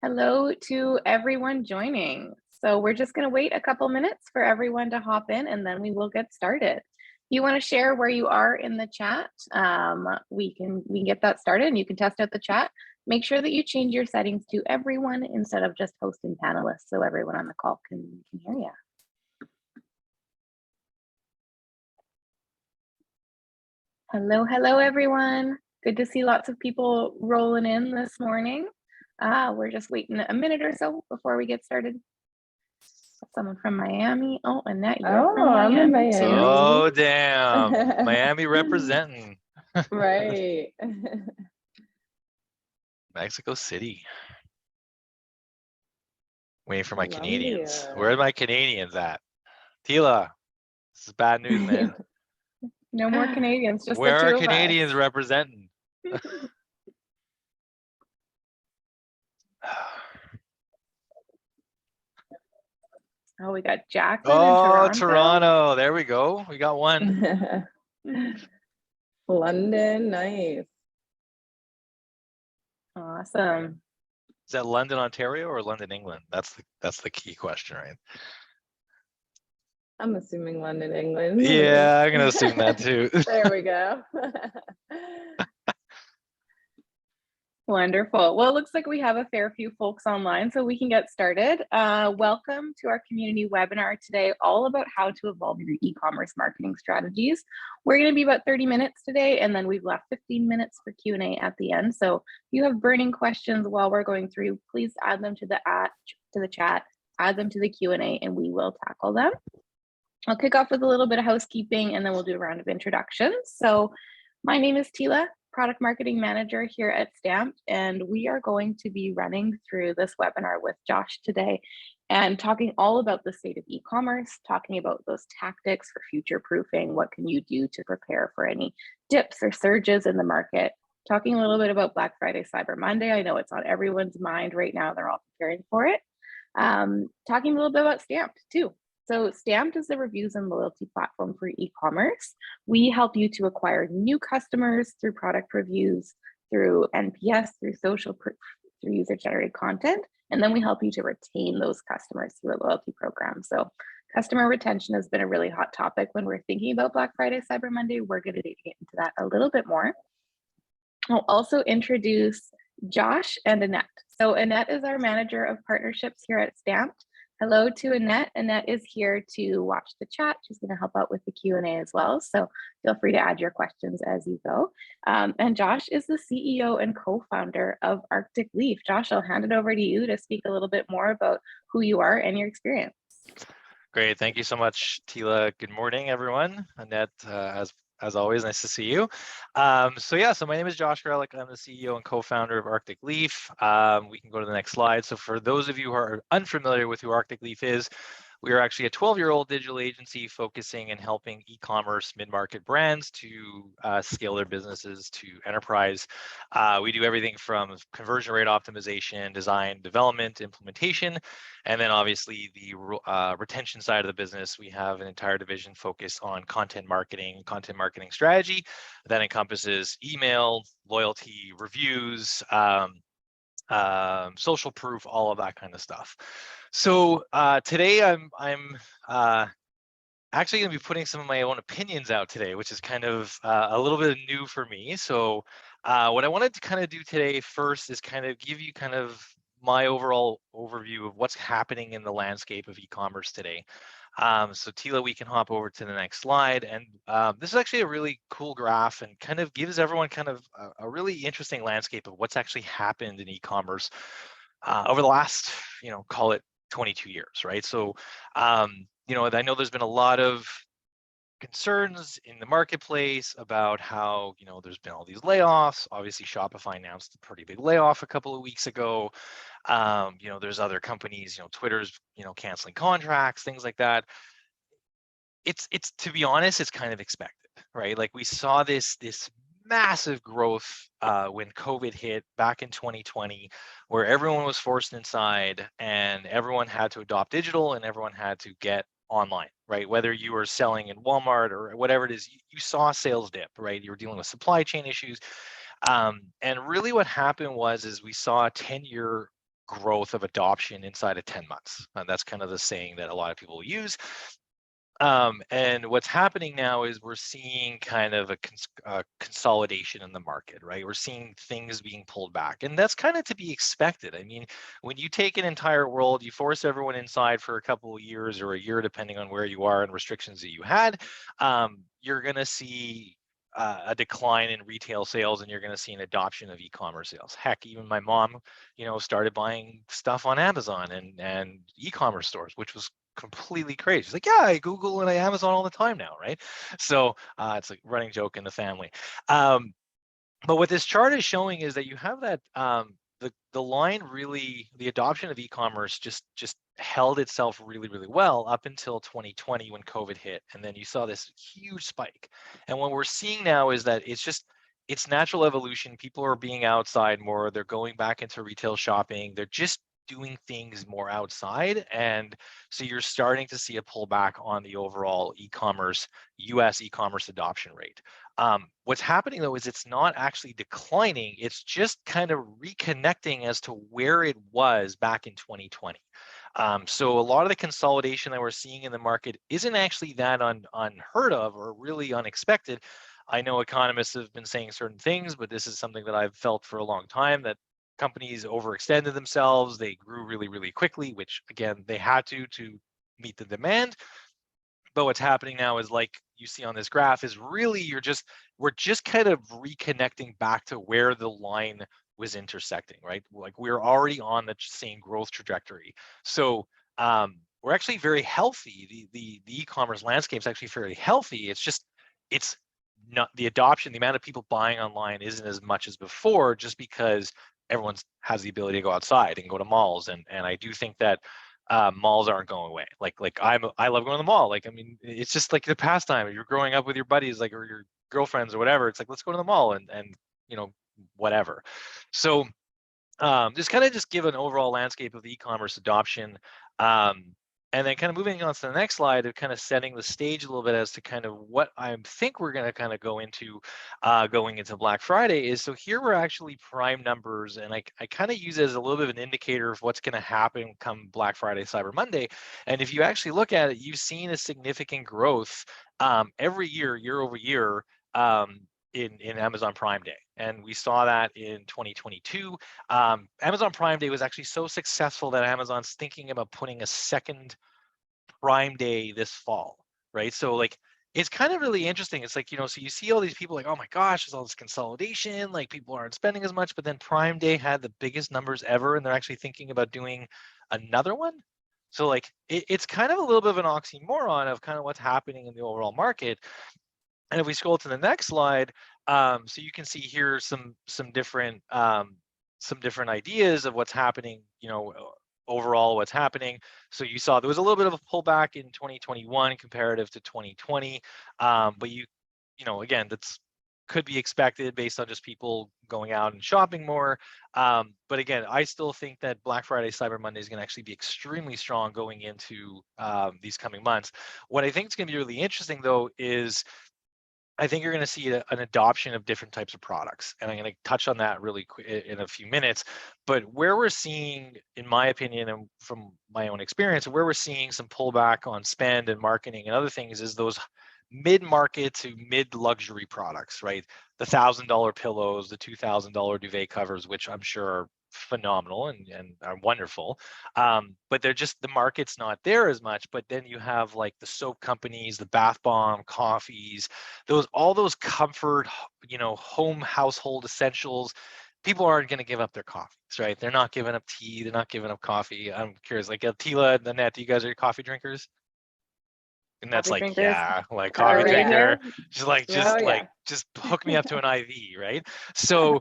Hello to everyone joining. So we're just going to wait a couple minutes for everyone to hop in and then we will get started. If you want to share where you are in the chat, we can get that started and you can test out the chat. Make sure that you change your settings to everyone instead of just hosting panelists so everyone on the call can hear you. Hello, everyone. Good to see lots of people rolling in this morning. We're just waiting a minute or so before we get started. Someone from Miami. Oh, Annette, you're from I'm in Miami too. Oh, damn. Miami representing. Right. Mexico City. Waiting for my Colombia. Canadians. Where are my Canadians at? Tila, this is bad news, man. No more Canadians, just Where the two are of Canadians us. representing? Oh, we got Jacqueline Oh, in Toronto. There we go. We got one. London, nice. Awesome. Is that London, Ontario or London, England? That's the key question, right? I'm assuming London, England. Yeah, I'm gonna assume that too. There we go. Wonderful. Well, it looks like we have a fair few folks online, so we can get started. Welcome to our community webinar today, all about how to evolve your e-commerce marketing strategies. We're going to be about 30 minutes today, and then we've left 15 minutes for Q&A at the end. So if you have burning questions while we're going through, please add them to the chat, add them to the Q&A, and we will tackle them. I'll kick off with a little bit of housekeeping, and then we'll do a round of introductions. So my name is Tila, Product Marketing Manager here at Stamped, and we are going to be running through this webinar with Josh today and talking all about the state of e-commerce, talking about those tactics for future proofing, what can you do to prepare for any dips or surges in the market, talking a little bit about Black Friday, Cyber Monday. I know it's on everyone's mind right now, they're all preparing for it. Talking a little bit about Stamped too. So Stamped is the reviews and loyalty platform for e-commerce. We help you to acquire new customers through product reviews, through NPS, through social proof, through user-generated content, and then we help you to retain those customers through a loyalty program. So customer retention has been a really hot topic when we're thinking about Black Friday, Cyber Monday. We're going to get into that a little bit more. I'll also introduce Josh and Annette. So Annette is our manager of partnerships here at Stamped. Hello to Annette. Annette is here to watch the chat. She's going to help out with the Q&A as well. So feel free to add your questions as you go. And Josh is the CEO and co-founder of Arctic Leaf. Josh, I'll hand it over to you to speak a little bit more about who you are and your experience. Great. Thank you so much, Tila. Good morning, everyone. Annette, as always, nice to see you. So my name is Josh Grelick. I'm the CEO and co-founder of Arctic Leaf. We can go to the next slide. So for those of you who are unfamiliar with who Arctic Leaf is, we are actually a 12-year-old digital agency focusing and helping e-commerce mid-market brands to scale their businesses to enterprise. We do everything from conversion rate optimization, design, development, implementation, and then obviously the retention side of the business. We have an entire division focused on content marketing strategy that encompasses email, loyalty, reviews, social proof, all of that kind of stuff. So today I'm actually going to be putting some of my own opinions out today, which is kind of a little bit new for me. So what I wanted to kind of do today first is kind of give you kind of my overall overview of what's happening in the landscape of e-commerce today. So Tila, we can hop over to the next slide. And this is actually a really cool graph and kind of gives everyone kind of a really interesting landscape of what's actually happened in e-commerce over the last, call it 22 years, right? So, I know there's been a lot of concerns in the marketplace about how, there's been all these layoffs. Obviously, Shopify announced a pretty big layoff a couple of weeks ago. There's other companies, Twitter's, canceling contracts, things like that. It's to be honest, it's kind of expected, right? Like we saw this massive growth when COVID hit back in 2020, where everyone was forced inside and everyone had to adopt digital and everyone had to get online, right? Whether you were selling in Walmart or whatever it is, you saw sales dip, right? You were dealing with supply chain issues. And really what happened is we saw a 10-year growth of adoption inside of 10 months. And that's kind of the saying that a lot of people use. And what's happening now is we're seeing kind of a consolidation in the market, right? We're seeing things being pulled back, and that's kind of to be expected. I mean, when you take an entire world, you force everyone inside for a couple of years or a year, depending on where you are and restrictions that you had, you're going to see a decline in retail sales, and you're going to see an adoption of e-commerce sales. Heck, even my mom, started buying stuff on Amazon and e-commerce stores, which was completely crazy. She's like, yeah, I Google and I Amazon all the time now, right? So it's like running joke in the family. But what this chart is showing is that you have that the line really, the adoption of e-commerce just held itself really, really well up until 2020 when COVID hit, and then you saw this huge spike. And what we're seeing now is that it's natural evolution. People are being outside more. They're going back into retail shopping. They're just doing things more outside, and so you're starting to see a pullback on the overall US e-commerce adoption rate. What's happening though is it's not actually declining, it's just kind of reconnecting as to where it was back in 2020. So a lot of the consolidation that we're seeing in the market isn't actually that unheard of or really unexpected. I know economists have been saying certain things, but this is something that I've felt for a long time, that companies overextended themselves. They grew really, really quickly, which again, they had to meet the demand. But what's happening now is, like you see on this graph, is really we're just kind of reconnecting back to where the line was intersecting, right? Like we're already on the same growth trajectory. So we're actually very healthy. The e-commerce landscape is actually fairly healthy. It's not the adoption, the amount of people buying online isn't as much as before, just because everyone has the ability to go outside and go to malls, and I do think that malls aren't going away. Like I love going to the mall. Like, I mean, it's just like the pastime. You're growing up with your buddies, like, or your girlfriends or whatever. It's like, let's go to the mall and whatever. So just kind of just give an overall landscape of the e-commerce adoption. And then kind of moving on to the next slide of kind of setting the stage a little bit as to kind of what I think we're going to kind of go into going into Black Friday is, so here we're actually prime numbers, and I kind of use it as a little bit of an indicator of what's going to happen come Black Friday, Cyber Monday. And if you actually look at it, you've seen a significant growth every year over year in Amazon Prime Day. And we saw that in 2022. Amazon Prime Day was actually so successful that Amazon's thinking about putting a second Prime Day this fall, right? So like, it's kind of really interesting. It's like, so you see all these people like, oh my gosh, there's all this consolidation, like people aren't spending as much, but then Prime Day had the biggest numbers ever, and they're actually thinking about doing another one. So like, it's kind of a little bit of an oxymoron of kind of what's happening in the overall market. And if we scroll to the next slide, so you can see here some different ideas of what's happening, overall what's happening. So you saw there was a little bit of a pullback in 2021 comparative to 2020, but again, that's could be expected based on just people going out and shopping more. But again, I still think that Black Friday, Cyber Monday is going to actually be extremely strong going into these coming months. What I think is going to be really interesting though is, I think you're going to see an adoption of different types of products, and I'm going to touch on that really quick in a few minutes. But where we're seeing, in my opinion, and from my own experience, where we're seeing some pullback on spend and marketing and other things is those mid-market to mid-luxury products, right? The $1,000 pillows, the $2,000 duvet covers, which I'm sure are phenomenal and are wonderful, but they're just, the market's not there as much. But then you have like the soap companies, the bath bomb, coffees, all those comfort, home household essentials. People aren't going to give up their coffees, right? They're not giving up tea, they're not giving up coffee. I'm curious, like Tila, Nanette, you guys are coffee drinkers? And that's Coffee like, drinkers. yeah, like coffee right drinker, here. just hook me up to an IV, right? So,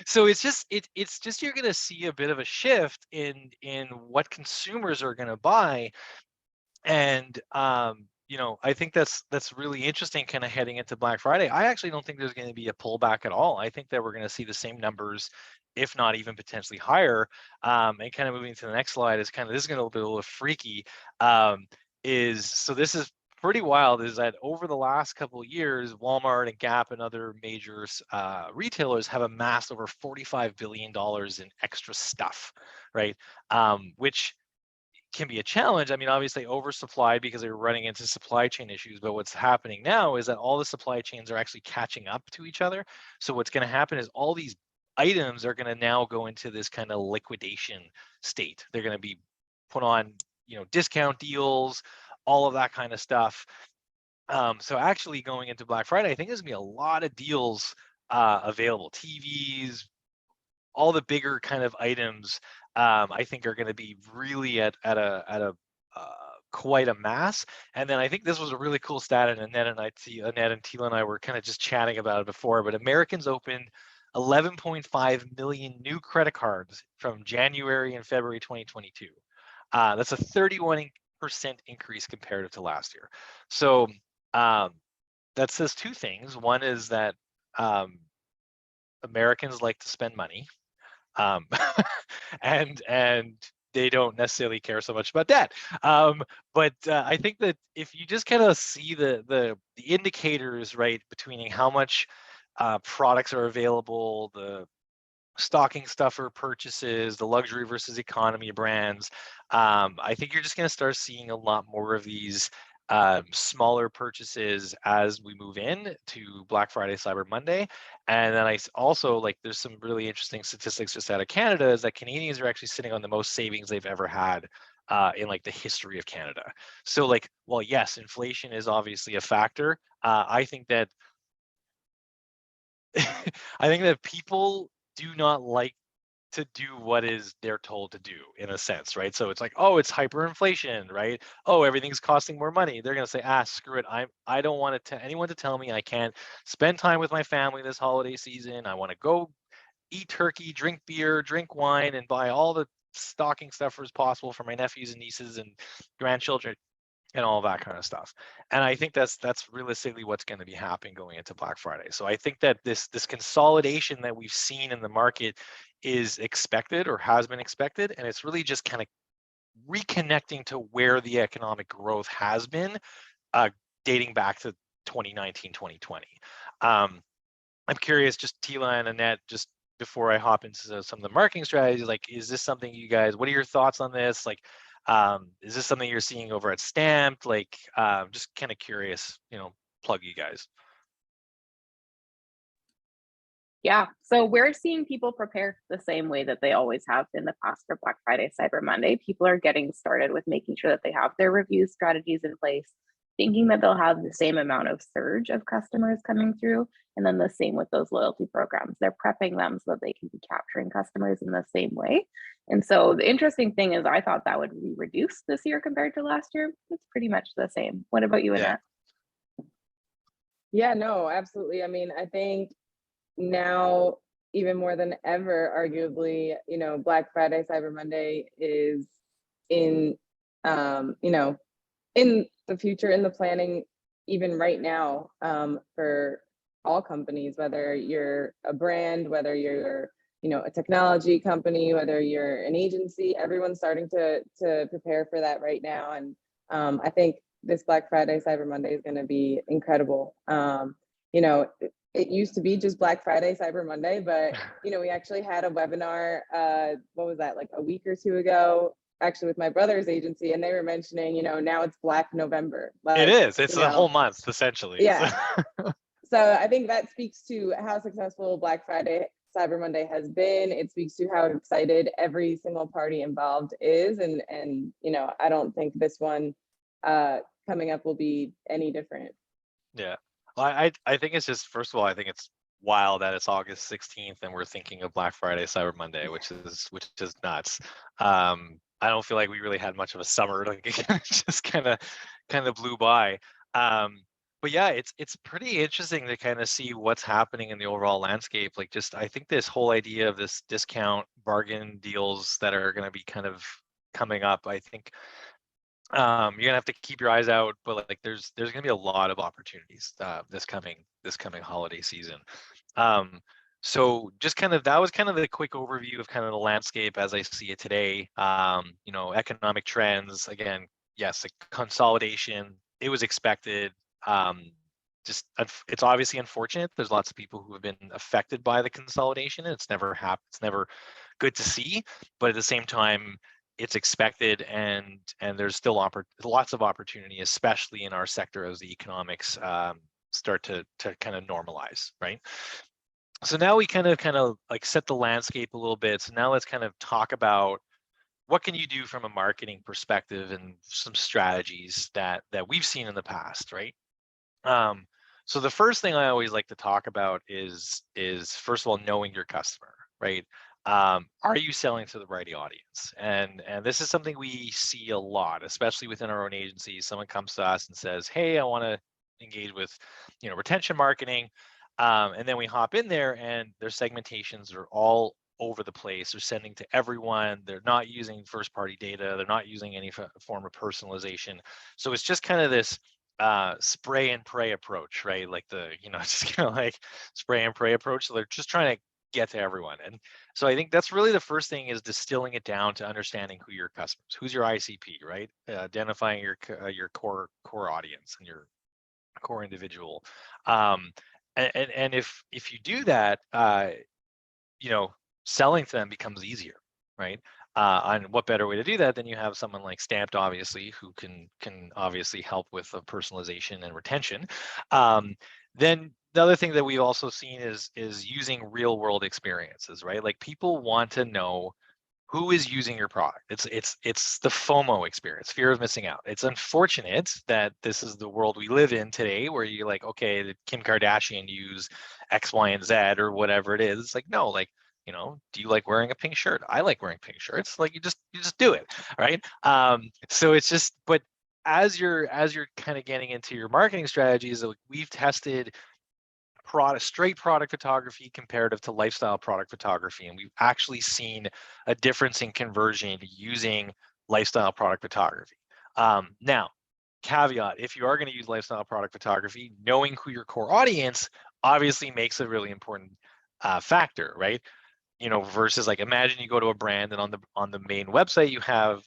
so it's just you're gonna see a bit of a shift in what consumers are gonna buy, and I think that's really interesting, kind of heading into Black Friday. I actually don't think there's going to be a pullback at all. I think that we're going to see the same numbers, if not even potentially higher. And kind of moving to the next slide is kind of, this is going to be a little freaky. So this is pretty wild is that over the last couple of years, Walmart and Gap and other major retailers have amassed over $45 billion in extra stuff, right? Which can be a challenge. I mean, obviously oversupplied because they're running into supply chain issues, but what's happening now is that all the supply chains are actually catching up to each other. So what's going to happen is all these items are going to now go into this kind of liquidation state. They're going to be put on, discount deals, all of that kind of stuff. So actually going into Black Friday, I think there's gonna be a lot of deals available. TVs, all the bigger kind of items, I think are going to be really at a quite a mass. And then I think this was a really cool stat, and Annette and Tila and I were kind of just chatting about it before. But Americans opened 11.5 million new credit cards from January and February 2022. That's a 31% increase comparative to last year. So that says two things. One is that Americans like to spend money, and they don't necessarily care so much about that. But I think that if you just kind of see the indicators, right, between how much products are available, the stocking stuffer purchases, the luxury versus economy brands, I think you're just going to start seeing a lot more of these smaller purchases as we move in to Black Friday, Cyber Monday. And then I also there's some really interesting statistics just out of Canada, is that Canadians are actually sitting on the most savings they've ever had in the history of Canada. So well, yes, inflation is obviously a factor. I think that people do not like to do what is they're told to do, in a sense, right? So it's oh, it's hyperinflation, right? Oh, everything's costing more money. They're going to say, screw it. I don't want anyone to tell me I can't spend time with my family this holiday season. I want to go eat turkey, drink beer, drink wine, and buy all the stocking stuffers possible for my nephews and nieces and grandchildren and all that kind of stuff. And I think that's realistically what's going to be happening going into Black Friday. So I think that this consolidation that we've seen in the market is expected, or has been expected, and it's really just kind of reconnecting to where the economic growth has been, dating back to 2019, 2020. I'm curious, just Tila and Annette, just before I hop into some of the marketing strategies, is this something you guys, what are your thoughts on this? Is this something you're seeing over at Stamped? Just kind of curious, plug you guys. Yeah, so we're seeing people prepare the same way that they always have in the past for Black Friday, Cyber Monday. People are getting started with making sure that they have their review strategies in place, thinking that they'll have the same amount of surge of customers coming through, and then the same with those loyalty programs. They're prepping them so that they can be capturing customers in the same way. And so the interesting thing is, I thought that would be reduced this year compared to last year. It's pretty much the same. What about you, Annette? Yeah, no, absolutely. I mean, I think now even more than ever, arguably, Black Friday, Cyber Monday is in, in the future, in the planning, even right now, for all companies, whether you're a brand, whether you're, a technology company, whether you're an agency, everyone's starting to prepare for that right now. And I think this Black Friday, Cyber Monday is going to be incredible. It used to be just Black Friday, Cyber Monday, but we actually had a webinar, what was that, a week or two ago, actually with my brother's agency, and they were mentioning, now it's Black November. It is. It's a whole month, essentially. Yeah. So I think that speaks to how successful Black Friday, Cyber Monday has been. It speaks to how excited every single party involved is, and I don't think this one coming up will be any different. Yeah. I think it's just, first of all, I think it's wild that it's August 16th and we're thinking of Black Friday, Cyber Monday, which is nuts. I don't feel like we really had much of a summer. It just kind of blew by. But yeah, it's pretty interesting to kind of see what's happening in the overall landscape. I think this whole idea of this discount bargain deals that are going to be kind of coming up, I think you're gonna have to keep your eyes out, but there's gonna be a lot of opportunities this coming holiday season. So just that was kind of the quick overview of kind of the landscape as I see it today. Economic trends, again, yes, consolidation, it was expected. It's obviously unfortunate. There's lots of people who have been affected by the consolidation. It's never happened. It's never good to see, but at the same time, it's expected, and there's still lots of opportunity, especially in our sector as the economics start to kind of normalize, right? So now we kind of like set the landscape a little bit. So now let's kind of talk about what can you do from a marketing perspective and some strategies that we've seen in the past, right? So the first thing I always like to talk about is first of all knowing your customer, right? Are you selling to the right audience? And this is something we see a lot, especially within our own agency. Someone comes to us and says, "Hey, I want to engage with, retention marketing," and then we hop in there, and their segmentations are all over the place. They're sending to everyone. They're not using first-party data. They're not using any form of personalization. So it's just kind of this spray and pray approach, right? Like just kind of like spray and pray approach. So they're just trying to get to everyone. And so I think that's really the first thing, is distilling it down to understanding who your customers, who's your ICP, right? Identifying your core audience and your core individual. And if you do that, selling to them becomes easier, right? And what better way to do that than you have someone like Stamped, obviously, who can obviously help with the personalization and retention. Then the other thing that we've also seen is using real world experiences, right? Like, people want to know who is using your product. It's the FOMO experience, fear of missing out. It's unfortunate that this is the world we live in today, where you're like, okay, did Kim Kardashian use X, Y, and Z or whatever it is? It's like, no, like, do you like wearing a pink shirt? I like wearing pink shirts. Like, you just do it, right? So it's just, but as you're kind of getting into your marketing strategies, we've tested straight product photography comparative to lifestyle product photography, and we've actually seen a difference in conversion using lifestyle product photography. Now, caveat: if you are going to use lifestyle product photography, knowing who your core audience obviously makes a really important factor, right? Versus, like, imagine you go to a brand and on the main website you have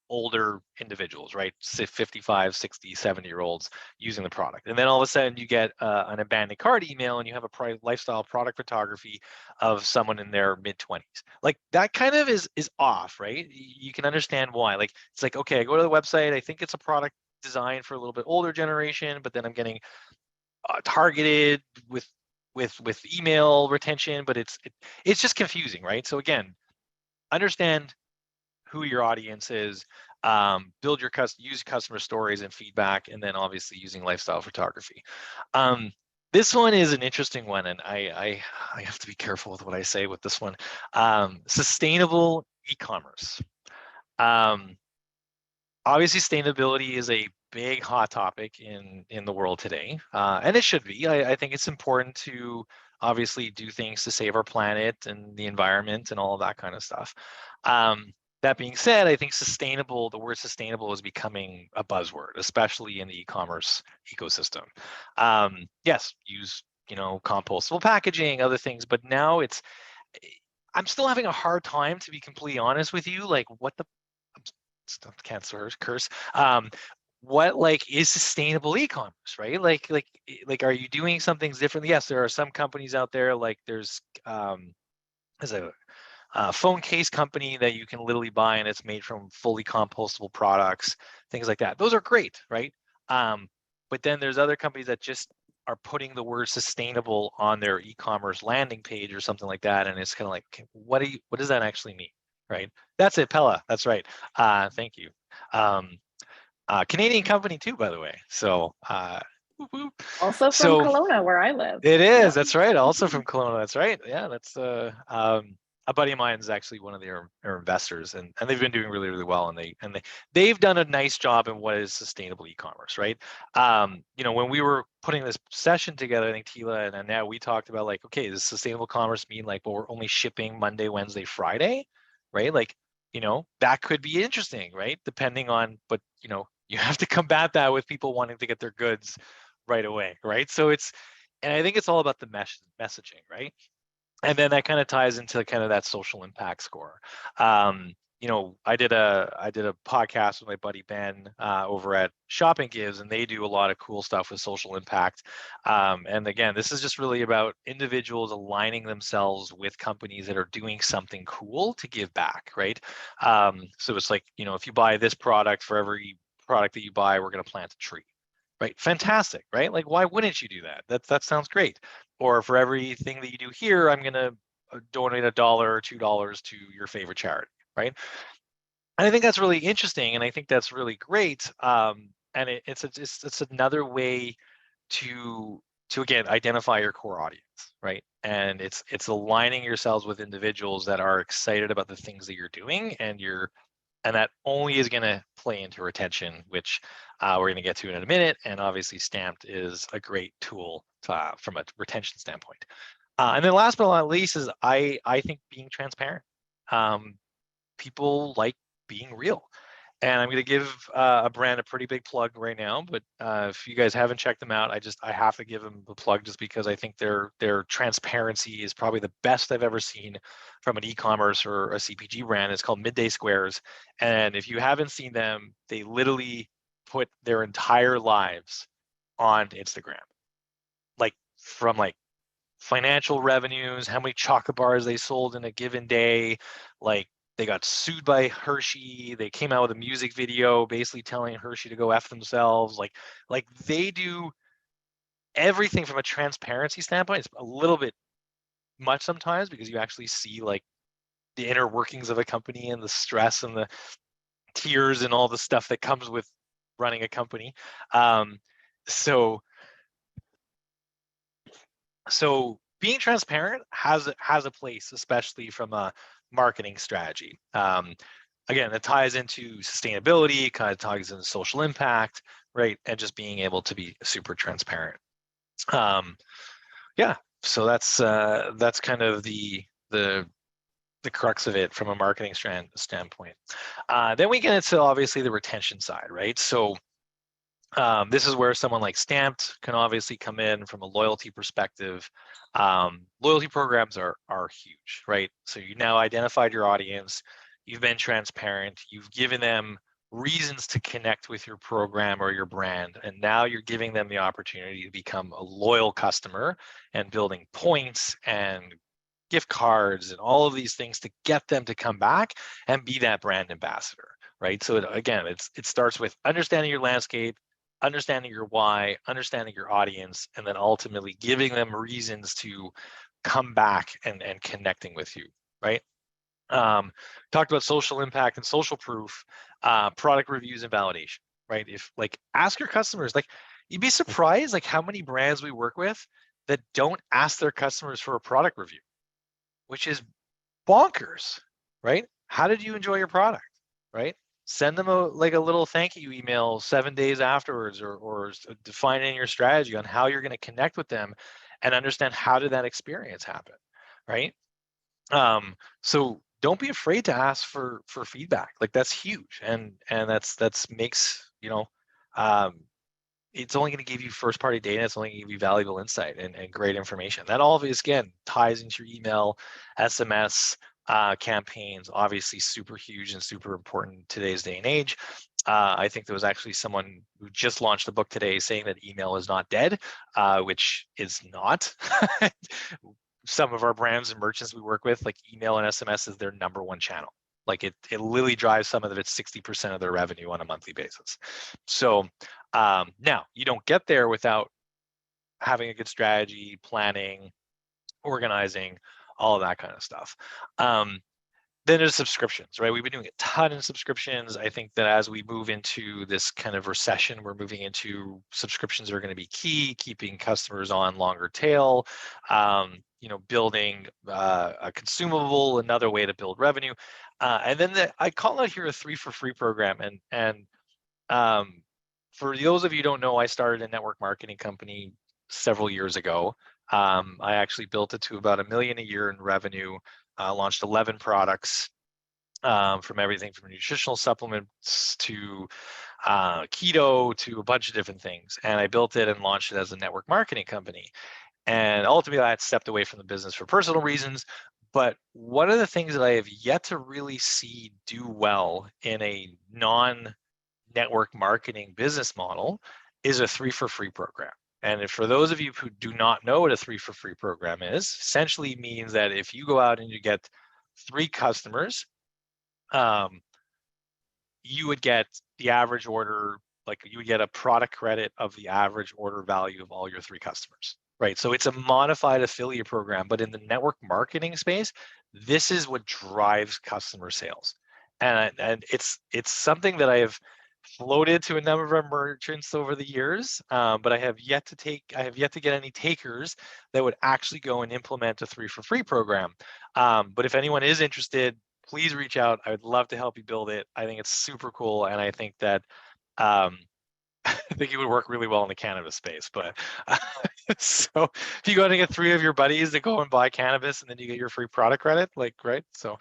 older individuals, right? 55, 60, 70-year-olds using the product. And then all of a sudden you get an abandoned cart email, and you have a lifestyle product photography of someone in their mid-20s. Like, that kind of is off, right? You can understand why. Like, it's like, okay, I go to the website, I think it's a product designed for a little bit older generation, but then I'm getting targeted with email retention, but it's just confusing, right? So again, understand who your audience is, build your use customer stories and feedback, and then obviously using lifestyle photography. This one is an interesting one, and I have to be careful with what I say with this one. Sustainable e-commerce. Obviously, sustainability is a big hot topic in the world today, and it should be. I think it's important to obviously do things to save our planet and the environment and all of that kind of stuff. That being said, I think the word sustainable is becoming a buzzword, especially in the e-commerce ecosystem. Yes, use compostable packaging, other things, but now I'm still having a hard time, to be completely honest with you. Like, can't curse. What, like, is sustainable e-commerce, right? Like, are you doing something different? Yes, there are some companies out there, like there's a phone case company that you can literally buy, and it's made from fully compostable products, things like that. Those are great, right? But then there's other companies that just are putting the word sustainable on their e-commerce landing page or something like that, and it's kind of like, okay, what does that actually mean, right? That's it, Pella. That's right. Thank you. Canadian company too, by the way. So Also from Kelowna, where I live. It is. Yep. That's right. Also from Kelowna. That's right. Yeah, that's a buddy of mine is actually one of their investors, and they've been doing really, really well, and they've done a nice job in what is sustainable e-commerce, right? When we were putting this session together, I think Tila and now we talked about, like, okay, does sustainable commerce mean, like, well, we're only shipping Monday, Wednesday, Friday, right? Like, that could be interesting, right? Depending on, but you have to combat that with people wanting to get their goods right away, right? So and I think it's all about the messaging, right? And then that kind of ties into kind of that social impact score. I did a podcast with my buddy Ben over at Shopping Gives, and they do a lot of cool stuff with social impact. And again, this is just really about individuals aligning themselves with companies that are doing something cool to give back, right? So it's like, if you buy this product, for every product that you buy, we're going to plant a tree, right? Fantastic, right? Like, why wouldn't you do that? That sounds great. Or for everything that you do here, I'm going to donate $1 or $2 to your favorite charity, right? And I think that's really interesting, and I think that's really great. And it's another way to again identify your core audience, right? And it's aligning yourselves with individuals that are excited about the things that you're doing, and that only is going to play into retention, which we're going to get to in a minute. And obviously, Stamped is a great tool from a retention standpoint. And then last but not least is I think being transparent. People like being real. And I'm going to give a brand a pretty big plug right now, but if you guys haven't checked them out, I have to give them the plug just because I think their transparency is probably the best I've ever seen from an e-commerce or a CPG brand. It's called Midday Squares. And if you haven't seen them, they literally put their entire lives on Instagram, from financial revenues, how many chocolate bars they sold in a given day. They got sued by Hershey. They came out with a music video basically telling Hershey to go F themselves. Like they do everything from a transparency standpoint. It's a little bit much sometimes because you actually see the inner workings of a company and the stress and the tears and all the stuff that comes with running a company. So being transparent has a place, especially from a marketing strategy. Again, it ties into sustainability, kind of ties into social impact, right? And just being able to be super transparent. Yeah, so that's kind of the crux of it from a marketing standpoint. Then we get into obviously the retention side, right? So this is where someone like Stamped can obviously come in from a loyalty perspective. Loyalty programs are huge, right? So you now identified your audience, you've been transparent, you've given them reasons to connect with your program or your brand, and now you're giving them the opportunity to become a loyal customer and building points and gift cards and all of these things to get them to come back and be that brand ambassador, right? So it starts with understanding your landscape, understanding your why, understanding your audience, and then ultimately giving them reasons to come back and connecting with you, right? Talked about social impact and social proof, product reviews and validation, right? Ask your customers, you'd be surprised how many brands we work with that don't ask their customers for a product review, which is bonkers, right? How did you enjoy your product, right? Send them a little thank you email 7 days afterwards, or defining your strategy on how you're going to connect with them and understand how did that experience happen, right? So don't be afraid to ask for feedback. That's huge, and that's makes it's only going to give you first party data. It's only going to give you valuable insight and great information. That all of it, again, ties into your email, SMS, campaigns, obviously super huge and super important in today's day and age. I think there was actually someone who just launched a book today saying that email is not dead, which is not. Some of our brands and merchants we work with, email and SMS is their #1 channel. It literally drives some of it's 60% of their revenue on a monthly basis. So now you don't get there without having a good strategy, planning, organizing, all of that kind of stuff. Then there's subscriptions, right? We've been doing a ton of subscriptions. I think that as we move into this kind of recession, we're moving into subscriptions are going to be key, keeping customers on longer tail, building a consumable, another way to build revenue. And then I call it here a 3 for free program. And for those of you who don't know, I started a network marketing company several years ago. I actually built it to about $1 million a year in revenue. Launched 11 products, from everything from nutritional supplements to keto to a bunch of different things. And I built it and launched it as a network marketing company. And ultimately, I had stepped away from the business for personal reasons. But one of the things that I have yet to really see do well in a non-network marketing business model is a 3 for free program. And for those of you who do not know what a 3 for free program is, essentially means that if you go out and you get 3 customers, you would get the average order, like you would get a product credit of the average order value of all your 3 customers, right? So it's a modified affiliate program, but in the network marketing space, this is what drives customer sales. And it's something that I have floated to a number of our merchants over the years, but I have yet to get any takers that would actually go and implement a 3 for free program. But if anyone is interested, please reach out. I would love to help you build it. I think it's super cool, and I think that I think it would work really well in the cannabis space. But so if you go and get 3 of your buddies to go and buy cannabis, and then you get your free product credit, like, right? So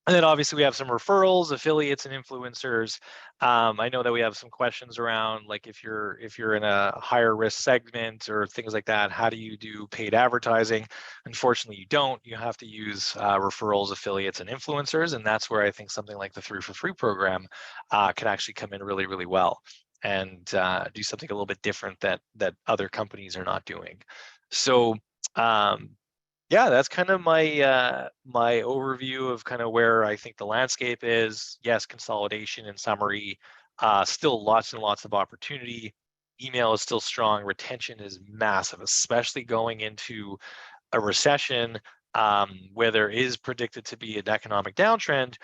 and then obviously we have some referrals, affiliates, and influencers. I know that we have some questions around, like, if you're in a higher risk segment or things like that, how do you do paid advertising? Unfortunately, you don't. You have to use referrals, affiliates, and influencers, and that's where I think something like the 3 for free program can actually come in really, really well and do something a little bit different that other companies are not doing. So yeah, that's kind of my my overview of kind of where I think the landscape is. Yes, consolidation in summary, still lots and lots of opportunity. Email is still strong. Retention is massive, especially going into a recession where there is predicted to be an economic downtrend.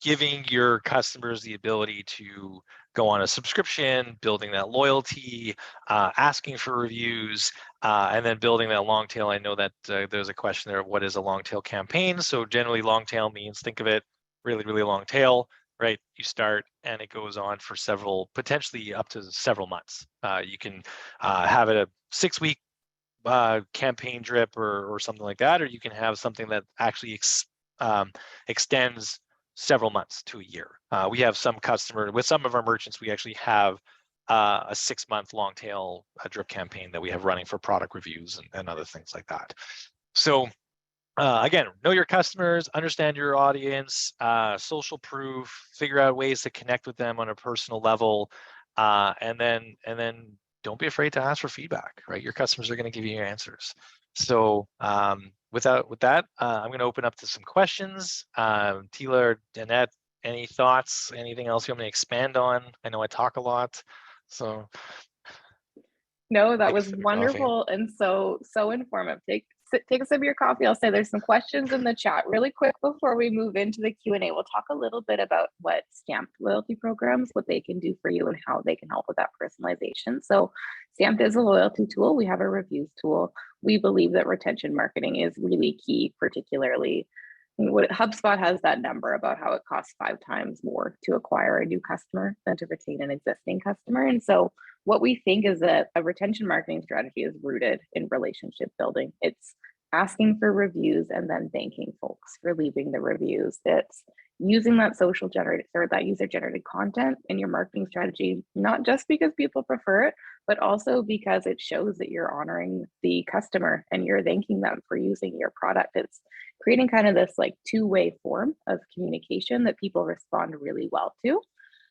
Giving your customers the ability to go on a subscription, building that loyalty, asking for reviews, and then building that long tail. I know that there's a question there of what is a long tail campaign. So generally long tail means, think of it, really, really long tail, right? You start and it goes on for several, potentially up to several months. You can have it a 6-week campaign drip or something like that, or you can have something that actually extends several months to a year. We have some with some of our merchants, we actually have a 6-month long tail drip campaign that we have running for product reviews and other things like that. So again, know your customers, understand your audience, social proof, figure out ways to connect with them on a personal level, and then don't be afraid to ask for feedback, right? Your customers are going to give you your answers. So with that, I'm going to open up to some questions. Tila or Annette, any thoughts? Anything else you want me to expand on? I know I talk a lot, so. No, that was wonderful and so informative. Take a sip of your coffee. I'll say there's some questions in the chat really quick before we move into the Q&A. We'll talk a little bit about what Stamped loyalty programs, what they can do for you and how they can help with that personalization. So Stamped is a loyalty tool. We have a reviews tool. We believe that retention marketing is really key, particularly what HubSpot has that number about how it costs 5 times more to acquire a new customer than to retain an existing customer. And so what we think is that a retention marketing strategy is rooted in relationship building. It's asking for reviews and then thanking folks for leaving the reviews. It's using that social generated or that user generated content in your marketing strategy, not just because people prefer it, but also because it shows that you're honoring the customer and you're thanking them for using your product. It's creating kind of this like 2-way form of communication that people respond really well to.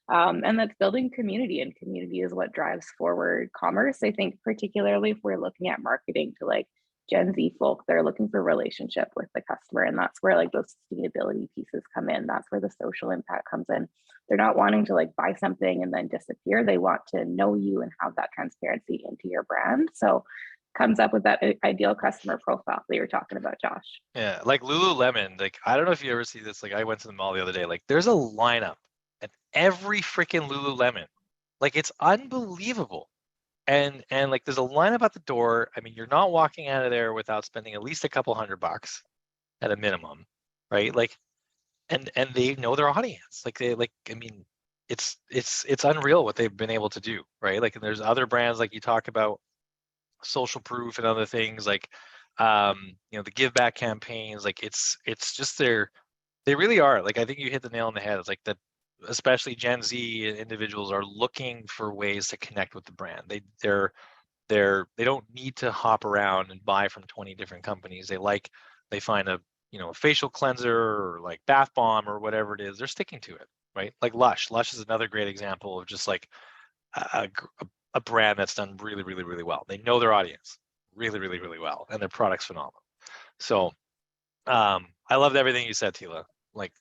And that's building community, and community is what drives forward commerce. I think particularly if we're looking at marketing to like Gen Z folk, they're looking for relationship with the customer, and that's where like those sustainability pieces come in. That's where the social impact comes in. They're not wanting to like buy something and then disappear. They want to know you and have that transparency into your brand. So comes up with that ideal customer profile that you're talking about, Josh. Yeah, like Lululemon, like I don't know if you ever see this, like I went to the mall the other day, like there's a lineup at every freaking Lululemon. Like it's unbelievable. And like there's a lineup at the door. I mean, you're not walking out of there without spending at least a couple $100 at a minimum, right? Like and they know their audience. Like I mean, it's unreal what they've been able to do, right? Like, and there's other brands like you talk about social proof and other things like the give back campaigns. Like it's just they really are, like I think you hit the nail on the head. It's like that, especially Gen Z individuals are looking for ways to connect with the brand. They're They don't need to hop around and buy from 20 different companies. They find a a facial cleanser or like bath bomb or whatever it is, they're sticking to it, right? Like Lush. Lush is another great example of just like a, a brand that's done really, really, really well. They know their audience really, really, really well, and their product's phenomenal. So I loved everything you said, Tila. Like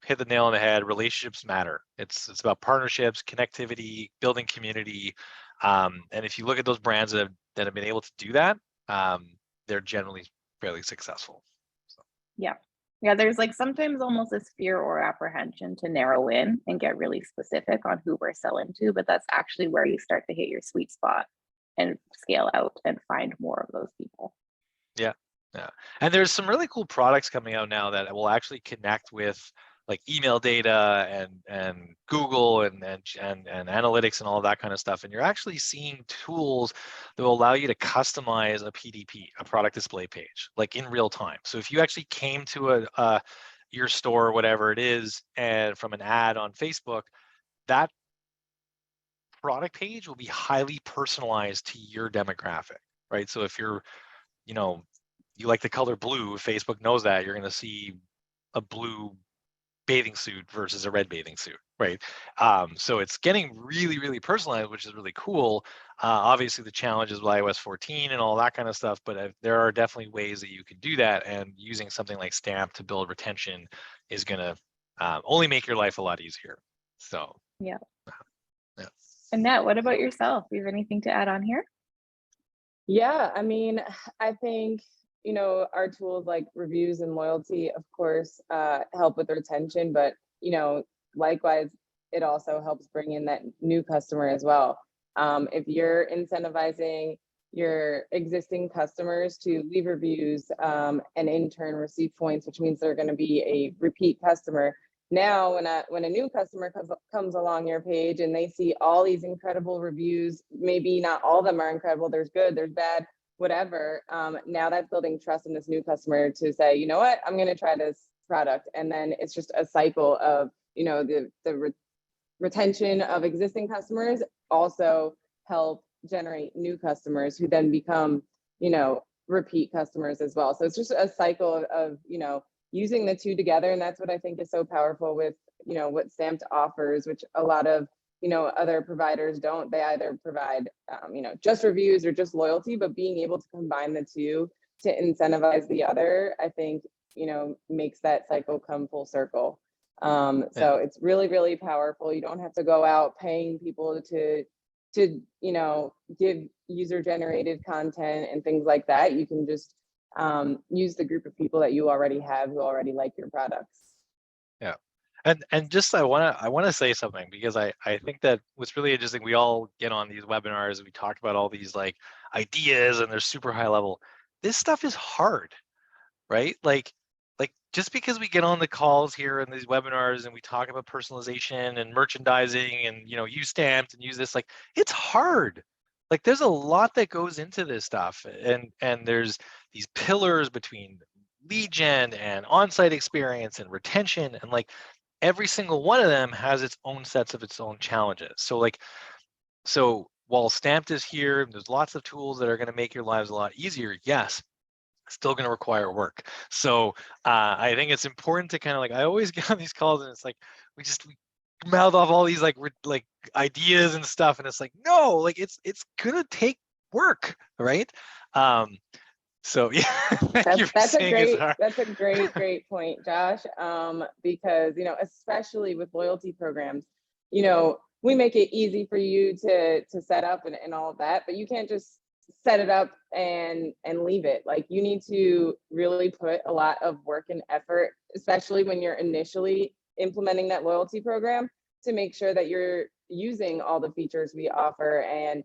hit the nail on the head. Relationships matter. It's about partnerships, connectivity, building community. And if you look at those brands that have been able to do that, they're generally fairly successful. So. Yeah, there's like sometimes almost this fear or apprehension to narrow in and get really specific on who we're selling to, but that's actually where you start to hit your sweet spot and scale out and find more of those people. Yeah. And there's some really cool products coming out now that will actually connect with like email data and Google and analytics and all of that kind of stuff. And you're actually seeing tools that will allow you to customize a PDP, a product display page, like in real time. So if you actually came to your store, whatever it is, and from an ad on Facebook, that product page will be highly personalized to your demographic, right? So if you're, you like the color blue, Facebook knows that you're going to see a blue bathing suit versus a red bathing suit, right? So it's getting really, really personalized, which is really cool. Obviously, the challenge is with iOS 14 and all that kind of stuff, but there are definitely ways that you can do that, and using something like Stamp to build retention is going to only make your life a lot easier. So yeah. Yeah. Annette, what about yourself? Do you have anything to add on here? Yeah, I mean, I think our tools like reviews and loyalty, of course, help with retention, but likewise, it also helps bring in that new customer as well. If you're incentivizing your existing customers to leave reviews and in turn receive points, which means they're going to be a repeat customer. Now, when a new customer comes along your page and they see all these incredible reviews, maybe not all of them are incredible, there's good, there's bad, whatever. Now that's building trust in this new customer to say, you know what, I'm going to try this product. And then it's just a cycle of, the retention of existing customers also help generate new customers who then become, repeat customers as well. So it's just a cycle of using the two together. And that's what I think is so powerful with, what Stamped offers, which a lot of, other providers don't. They either provide, just reviews or just loyalty, but being able to combine the two to incentivize the other, I think, makes that cycle come full circle. So it's really, really powerful. You don't have to go out paying people to give user generated content and things like that. You can just use the group of people that you already have who already like your products. Yeah. And just I want to say something, because I think that what's really interesting, we all get on these webinars, we talk about all these like ideas and they're super high level. This stuff is hard, right? Like just because we get on the calls here in these webinars and we talk about personalization and merchandising and use Stamped and use this, like it's hard. Like there's a lot that goes into this stuff, and there's these pillars between lead gen and on-site experience and retention, and like every single one of them has its own sets of its own challenges. So while Stamped is here, there's lots of tools that are going to make your lives a lot easier. Yes, still going to require work. So I think it's important to kind of like, I always get on these calls and it's like we mouth off all these like ideas and stuff, and it's like, no, like it's gonna take work, right? So yeah, that's a great point, Josh. Because especially with loyalty programs, we make it easy for you to set up and all of that, but you can't just set it up and leave it. Like you need to really put a lot of work and effort, especially when you're initially implementing that loyalty program, to make sure that you're using all the features we offer and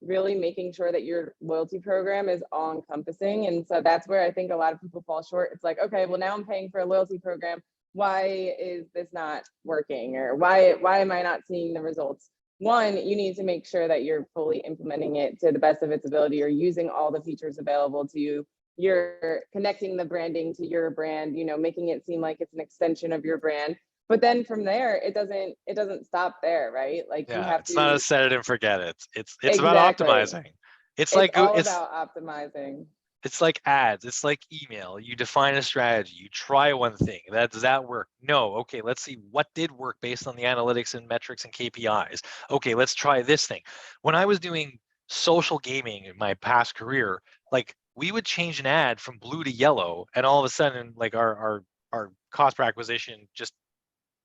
really making sure that your loyalty program is all encompassing. And so that's where I think a lot of people fall short. It's like, okay, well now I'm paying for a loyalty program. Why is this not working? Or why am I not seeing the results? One, you need to make sure that you're fully implementing it to the best of its ability, or using all the features available to you. You're connecting the branding to your brand, making it seem like it's an extension of your brand. but then from there, it doesn't stop there, right? Like you Yeah, have it's not a to, set it and forget it. It's about exactly. optimizing. It's It's like all about optimizing. it's like ads. It's like email. You define a strategy. You try one thing. Does that work? No. Okay, let's see what did work based on the analytics and metrics and KPIs. Okay, let's try this thing. When I was doing social gaming in my past career, like we would change an ad from blue to yellow, and all of a sudden, like our cost per acquisition just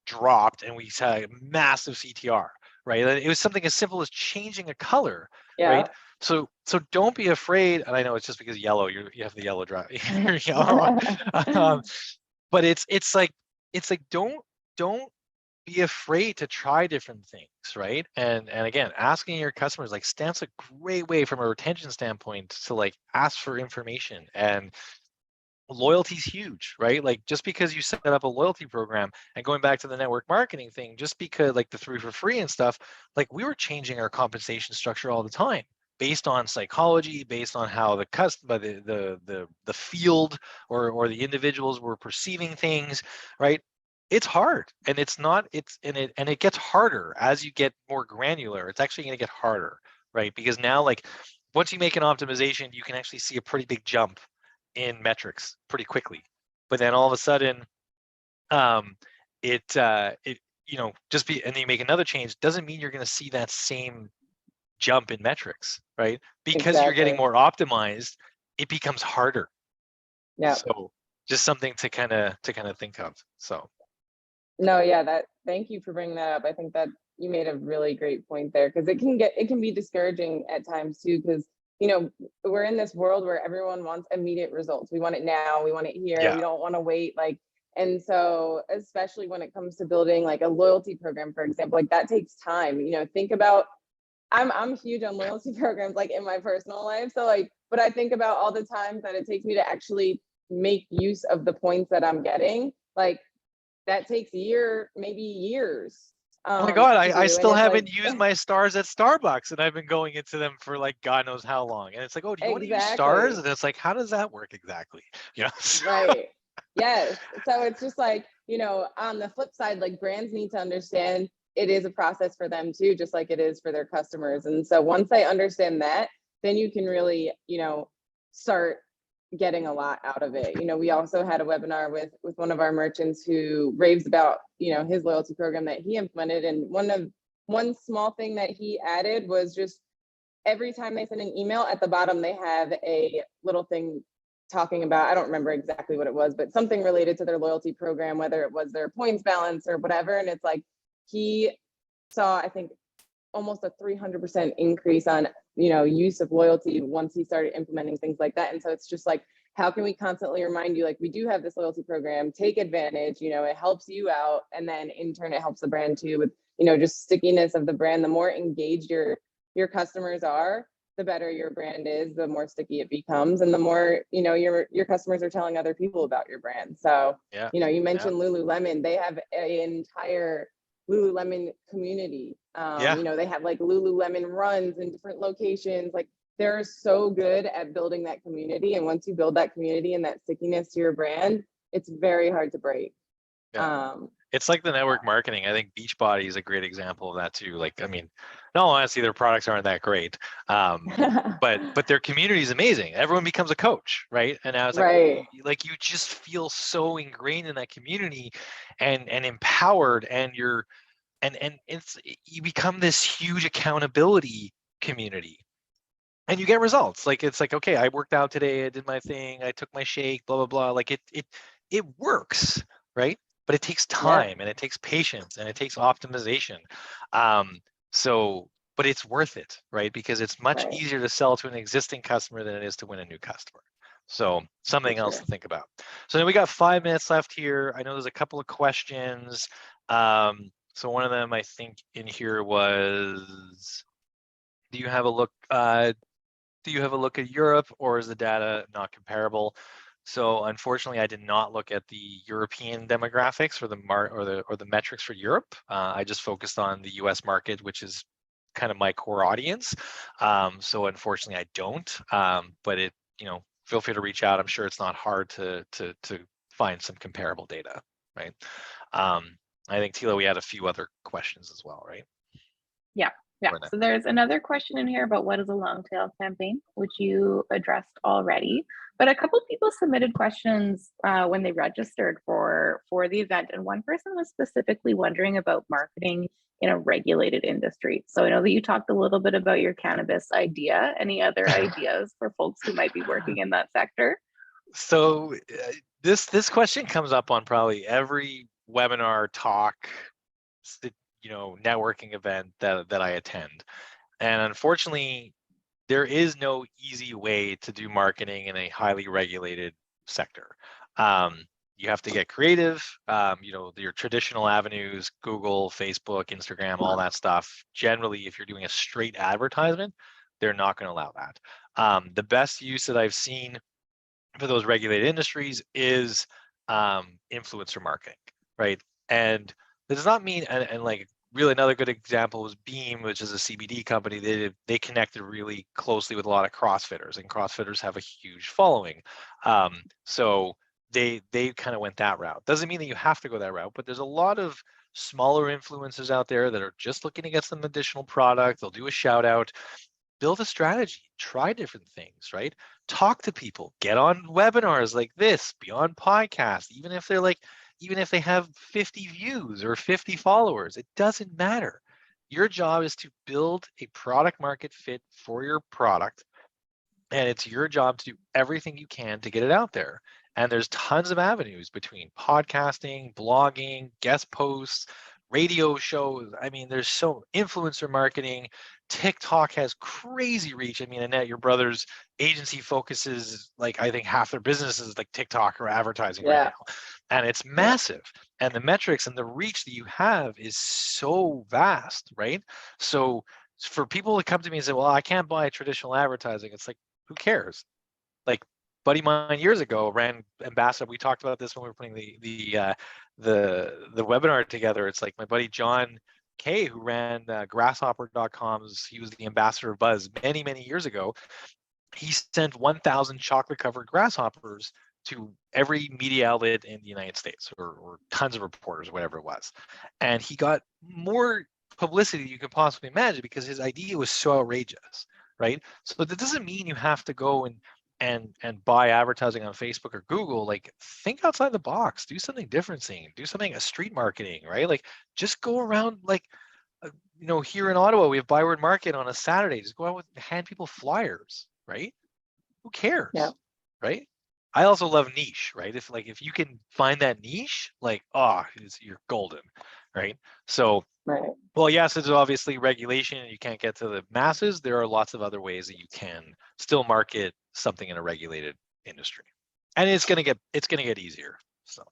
dropped, and we saw a massive CTR. Right? It was something as simple as changing a color. Yeah. Right? So don't be afraid. And I know it's just because yellow, you have the yellow drive. You're yellow. Um, but it's like don't be afraid to try different things, right? And again, asking your customers, like, Stamp's a great way from a retention standpoint to like ask for information. And loyalty's huge, right? Like, just because you set up a loyalty program, and going back to the network marketing thing, just because like the 3 for free and stuff, like we were changing our compensation structure all the time based on psychology, based on how the field or the individuals were perceiving things, right? It's hard, and it gets harder as you get more granular. It's actually going to get harder, right? Because now, like, once you make an optimization, you can actually see a pretty big jump in metrics pretty quickly. But then all of a sudden, um, it just be, and then you make another change, doesn't mean you're going to see that same jump in metrics, right? Because you're getting Exactly. more optimized, it becomes harder. Yeah. So just something to kind of think of. So No, yeah, thank you for bringing that up. I think that you made a really great point there, because it can be discouraging at times too, because we're in this world where everyone wants immediate results. We want it now, we want it here, yeah, we don't want to wait. Like, and so especially when it comes to building like a loyalty program, for example, like that takes time. Think about, I'm huge on loyalty programs, like in my personal life. So like, but I think about all the times that it takes me to actually make use of the points that I'm getting. Like, that takes maybe years oh my God, to I do. And still it's like, haven't used my stars at Starbucks, and I've been going into them for like God knows how long. And it's like, oh, do you want to use stars? exactly. And it's like, how does that work exactly? You know? Right. Yes. So it's just like, on the flip side, like brands need to understand it is a process for them too, just like it is for their customers. And so once they understand that, then you can really, start getting a lot out of it. We also had a webinar with one of our merchants who raves about, his loyalty program that he implemented. And one small thing that he added was just every time they send an email, at the bottom they have a little thing talking about, I don't remember exactly what it was, but something related to their loyalty program, whether it was their points balance or whatever. And it's like, he saw, I think, almost a 300% increase on use of loyalty once he started implementing things like that. And so it's just like, how can we constantly remind you, like, we do have this loyalty program, take advantage, it helps you out, and then in turn it helps the brand too, with just stickiness of the brand. The more engaged your customers are, the better your brand is, the more sticky it becomes, and the more your customers are telling other people about your brand. So Yeah. you mentioned Lululemon. They have an entire Lululemon community. Yeah. They have like Lululemon runs in different locations. Like, they're so good at building that community. And once you build that community and that stickiness to your brand, it's very hard to break. Yeah. It's like the network marketing. I think Beachbody is a great example of that too. Like, I mean, no, honestly, their products aren't that great. But their community is amazing. Everyone becomes a coach, right? And now it's like, right. you just feel so ingrained in that community and empowered, and you become this huge accountability community. And you get results. Like, it's like, okay, I worked out today, I did my thing, I took my shake, blah blah blah. Like, it works, right? But it takes Yeah. time, and it takes patience, and it takes optimization. So, but it's worth it, right? Because it's much Right. easier to sell to an existing customer than it is to win a new customer. So something else to think about. So then we got 5 minutes left here. I know there's a couple of questions. So one of them, I think, in here was, do you have a look at Europe, or is the data not comparable? So unfortunately, I did not look at the European demographics or the metrics for Europe. I just focused on the U.S. market, which is kind of my core audience. So unfortunately, I don't. But feel free to reach out. I'm sure it's not hard to find some comparable data, right? I think Tila, we had a few other questions as well, right? Yeah. Or not? So there's another question in here about what is a long tail campaign, which you addressed already. But a couple of people submitted questions when they registered for the event, and one person was specifically wondering about marketing in a regulated industry. So I know that you talked a little bit about your cannabis idea. Any other ideas for folks who might be working in that sector? So this question comes up on probably every webinar, talk, networking event that I attend. And unfortunately, there is no easy way to do marketing in a highly regulated sector. You have to get creative, your traditional avenues, Google, Facebook, Instagram, all that stuff. Generally, if you're doing a straight advertisement, they're not going to allow that. The best use that I've seen for those regulated industries is influencer marketing, right? And that does not mean, and like really another good example was Beam, which is a CBD company. They connected really closely with a lot of CrossFitters, and CrossFitters have a huge following. So they kind of went that route. Doesn't mean that you have to go that route, but there's a lot of smaller influencers out there that are just looking to get some additional product. They'll do a shout out, build a strategy, try different things, right? Talk to people, get on webinars like this, be on podcasts, even if they have 50 views or 50 followers, it doesn't matter. Your job is to build a product market fit for your product, and it's your job to do everything you can to get it out there. And there's tons of avenues between podcasting, blogging, guest posts, radio shows. I mean, there's so influencer marketing. TikTok has crazy reach. I mean, Annette, your brother's agency focuses like I think half their business is like TikTok or advertising right now. And it's massive. And the metrics and the reach that you have is so vast, right? So for people to come to me and say, well, I can't buy traditional advertising, it's like, who cares? Like buddy mine years ago ran Ambassador. We talked about this when we were putting the webinar together. It's like my buddy John Kay, who ran grasshopper.com's, he was the ambassador of Buzz many years ago. He sent 1,000 chocolate covered grasshoppers to every media outlet in the United States, or tons of reporters, whatever it was. And he got more publicity you could possibly imagine because his idea was so outrageous, right? So that doesn't mean you have to go and buy advertising on Facebook or Google. Like, think outside the box, do something different, do something, a street marketing, right? Like, just go around, like, here in Ottawa, we have Byward Market on a Saturday. Just go out and hand people flyers, right? Who cares? Yeah. Right? I also love niche, right? If you can find that niche, like, you're golden, right? So, Right. well, yes, it's obviously regulation and you can't get to the masses. There are lots of other ways that you can still market something in a regulated industry. And it's gonna get easier. So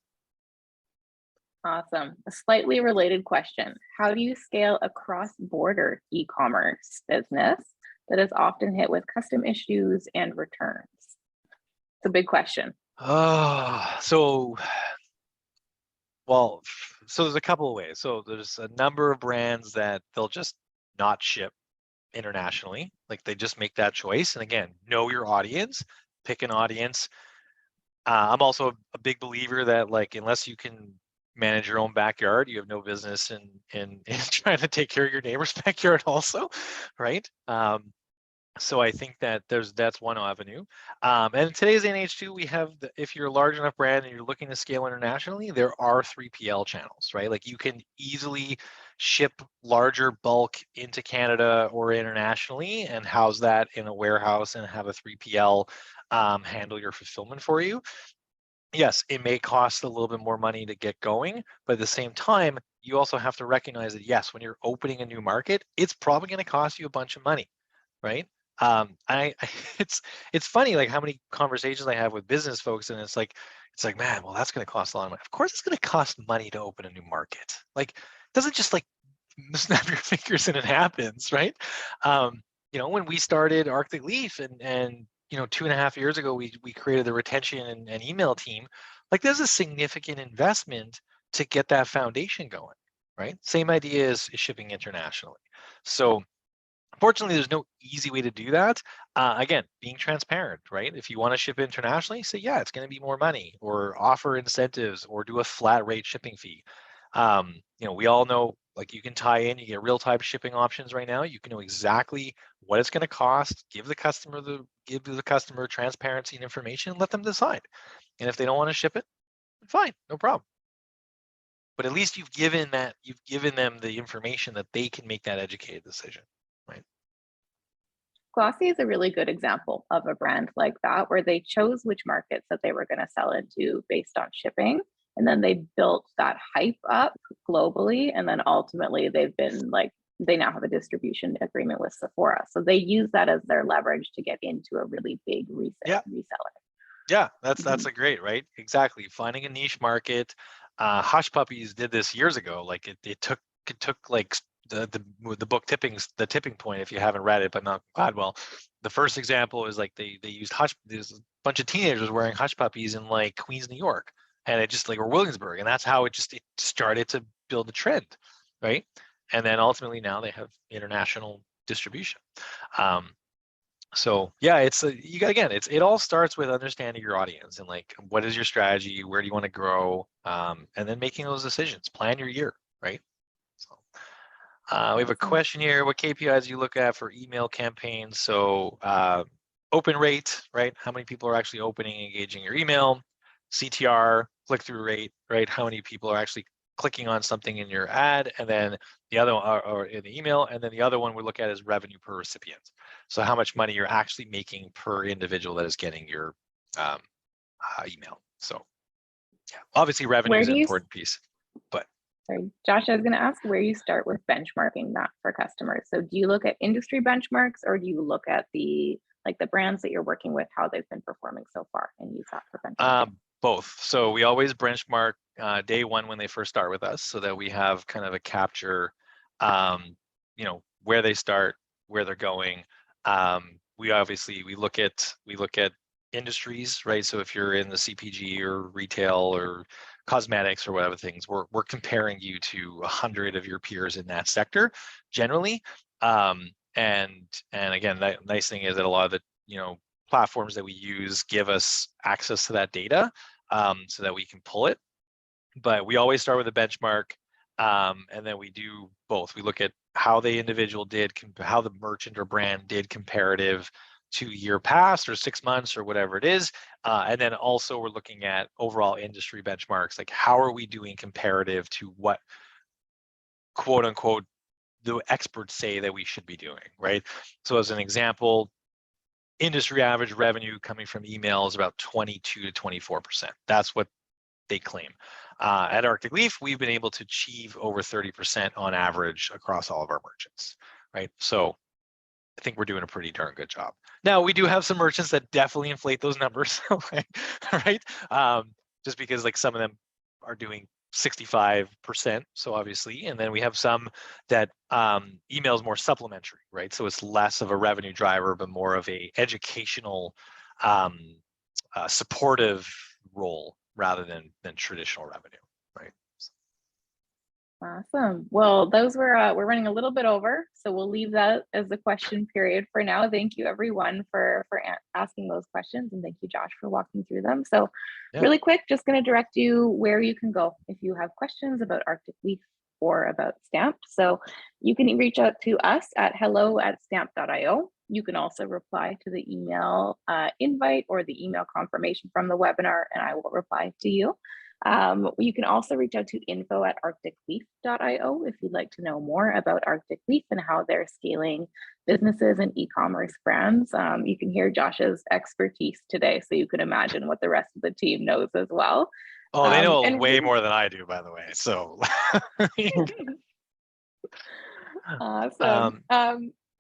Awesome. A slightly related question. How do you scale a cross-border e-commerce business that is often hit with custom issues and returns? It's a big question. So there's a couple of ways. So there's a number of brands that they'll just not ship internationally. Like they just make that choice. And again, know your audience, pick an audience. I'm also a big believer that like, unless you can manage your own backyard, you have no business in trying to take care of your neighbor's backyard also, right? So I think that that's one avenue. And in today's age too, we have, if you're a large enough brand and you're looking to scale internationally, there are 3PL channels, right? Like you can easily ship larger bulk into Canada or internationally and house that in a warehouse and have a 3PL handle your fulfillment for you. Yes, it may cost a little bit more money to get going, but at the same time, you also have to recognize that yes, when you're opening a new market, it's probably going to cost you a bunch of money, right? It's funny like how many conversations I have with business folks, and it's like, man, well, that's going to cost a lot of money. Of course, it's going to cost money to open a new market. Like, it doesn't just like snap your fingers and it happens, right? When we started Arctic Leaf and 2.5 years ago, we created the retention and email team. Like there's a significant investment to get that foundation going, right? Same idea as shipping internationally. So unfortunately, there's no easy way to do that. Again, being transparent, right? If you want to ship internationally, say, yeah, it's going to be more money, or offer incentives, or do a flat rate shipping fee. You know, we all know, like, you can tie in, you get real-time shipping options right now. You can know exactly what it's going to cost, give the customer transparency and information, and let them decide. And if they don't want to ship it, fine, no problem. But at least you've given them the information that they can make that educated decision, right? Glossy is a really good example of a brand like that, where they chose which markets that they were going to sell into based on shipping. And then they built that hype up globally. And then ultimately they've been like, they now have a distribution agreement with Sephora. So they use that as their leverage to get into a really big reseller. Yeah, that's a great, right? Exactly. Finding a niche market. Hush Puppies did this years ago. Like it took like the book The Tipping Point, if you haven't read it, but not Gladwell. The first example is like they used there's a bunch of teenagers wearing Hush Puppies in like Queens, New York, and it just like, or Williamsburg, and that's how it started to build a trend, right? And then ultimately now they have international distribution. So yeah, it all starts with understanding your audience and like, what is your strategy, where do you want to grow, and then making those decisions. Plan your year, right? So we have a question here: what KPIs do you look at for email campaigns? So open rate, right? How many people are actually opening, engaging your email? CTR, click-through rate, right? How many people are actually clicking on something in your ad? And then the other one, or in the email, and then the other one we look at is revenue per recipient. So how much money you're actually making per individual that is getting your email. So yeah, obviously revenue is an important piece, but. Sorry, Josh, I was going to ask where you start with benchmarking that for customers. So do you look at industry benchmarks, or do you look at the brands that you're working with, how they've been performing so far, and use that for benchmarking? Both. So we always benchmark day one when they first start with us, so that we have kind of a capture, you know, where they start, where they're going. We look at industries, right? So if you're in the CPG or retail or cosmetics or whatever things, we're comparing you to 100 of your peers in that sector generally. And again, the nice thing is that a lot of the, you know, platforms that we use give us access to that data, so that we can pull it. But we always start with a benchmark, and then we do both. We look at how the individual did, how the merchant or brand did comparative to year past or 6 months or whatever it is. And then also we're looking at overall industry benchmarks, like how are we doing comparative to what, quote unquote, the experts say that we should be doing, right? So as an example, industry average revenue coming from email is about 22 to 24%. That's what they claim. At Arctic Leaf, we've been able to achieve over 30% on average across all of our merchants, right? So I think we're doing a pretty darn good job. Now, we do have some merchants that definitely inflate those numbers, right? Just because like some of them are doing 65%, so obviously, and then we have some that email is more supplementary, right? So it's less of a revenue driver, but more of a educational, supportive role rather than traditional revenue, right? Awesome. Well, those we're running a little bit over, so we'll leave that as the question period for now. Thank you everyone for asking those questions, and thank you, Josh, for walking through them. So really quick, just going to direct you where you can go if you have questions about Arctic Leaf or about Stamped. So you can reach out to us at hello@stamped.io. You can also reply to the email invite or the email confirmation from the webinar, and I will reply to you. You can also reach out to info@arcticleaf.io if you'd like to know more about Arctic Leaf and how they're scaling businesses and e-commerce brands. You can hear Josh's expertise today, so you can imagine what the rest of the team knows as well. Oh, they know way more than I do, by the way. So awesome.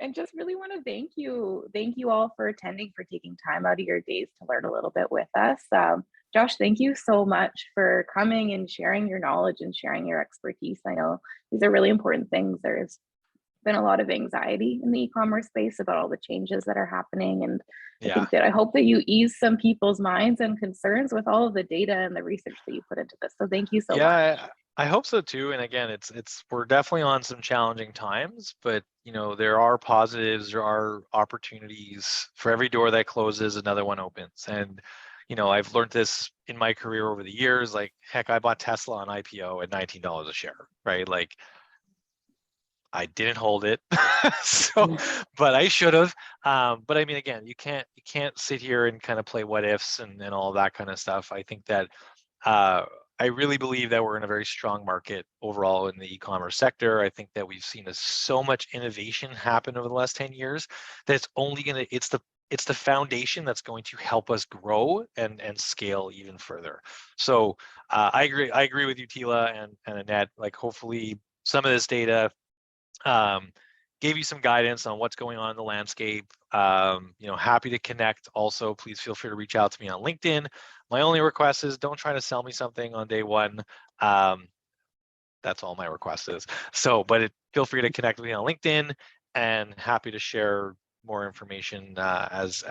And just really want to thank you all for attending, for taking time out of your days to learn a little bit with us. Josh, thank you so much for coming and sharing your knowledge and sharing your expertise. I know these are really important things. There's been a lot of anxiety in the e-commerce space about all the changes that are happening. And I hope that you ease some people's minds and concerns with all of the data and the research that you put into this. So thank you so much. Yeah, I hope so too. And again, we're definitely on some challenging times, but you know, there are positives, there are opportunities. For every door that closes, another one opens. And you know, I've learned this in my career over the years. Like, heck, I bought Tesla on IPO at $19 a share, right? Like, I didn't hold it, so, but I should have. But I mean, again, you can't sit here and kind of play what ifs and all that kind of stuff. I think that I really believe that we're in a very strong market overall in the e-commerce sector. I think that we've seen so much innovation happen over the last 10 years that it's only gonna, it's the foundation that's going to help us grow and scale even further. So I agree with you, Tila and Annette. Like, hopefully some of this data gave you some guidance on what's going on in the landscape. You know, happy to connect. Also, please feel free to reach out to me on LinkedIn. My only request is don't try to sell me something on day one. That's all my request is. So, but feel free to connect with me on LinkedIn, and happy to share more information as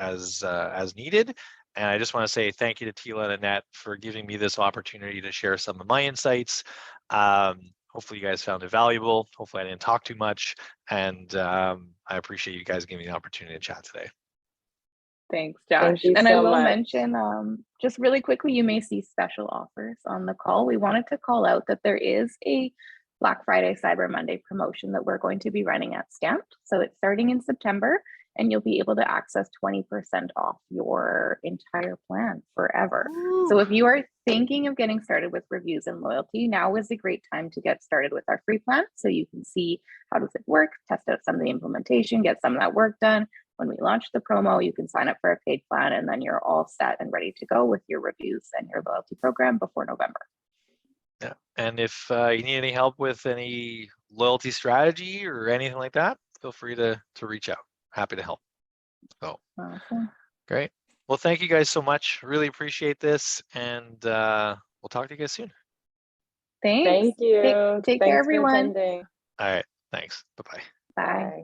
needed. And I just want to say thank you to Tila and Annette for giving me this opportunity to share some of my insights. Hopefully you guys found it valuable. Hopefully I didn't talk too much. And I appreciate you guys giving me the opportunity to chat today. Thanks, Josh. Thank you And I so will much. mention, just really quickly, you may see special offers on the call. We wanted to call out that there is a Black Friday, Cyber Monday promotion that we're going to be running at Stamped. So it's starting in September, and you'll be able to access 20% off your entire plan forever. So if you are thinking of getting started with reviews and loyalty, now is a great time to get started with our free plan. So you can see how does it work, test out some of the implementation, get some of that work done. When we launch the promo, you can sign up for a paid plan, and then you're all set and ready to go with your reviews and your loyalty program before November. Yeah, and if you need any help with any loyalty strategy or anything like that, feel free to reach out. Happy to help. So Awesome. Great. Well, thank you guys so much. Really appreciate this, and we'll talk to you guys soon. Thanks. Thank you. Take Thanks care, for everyone. attending. All right. Thanks. Bye-bye. Bye. Bye.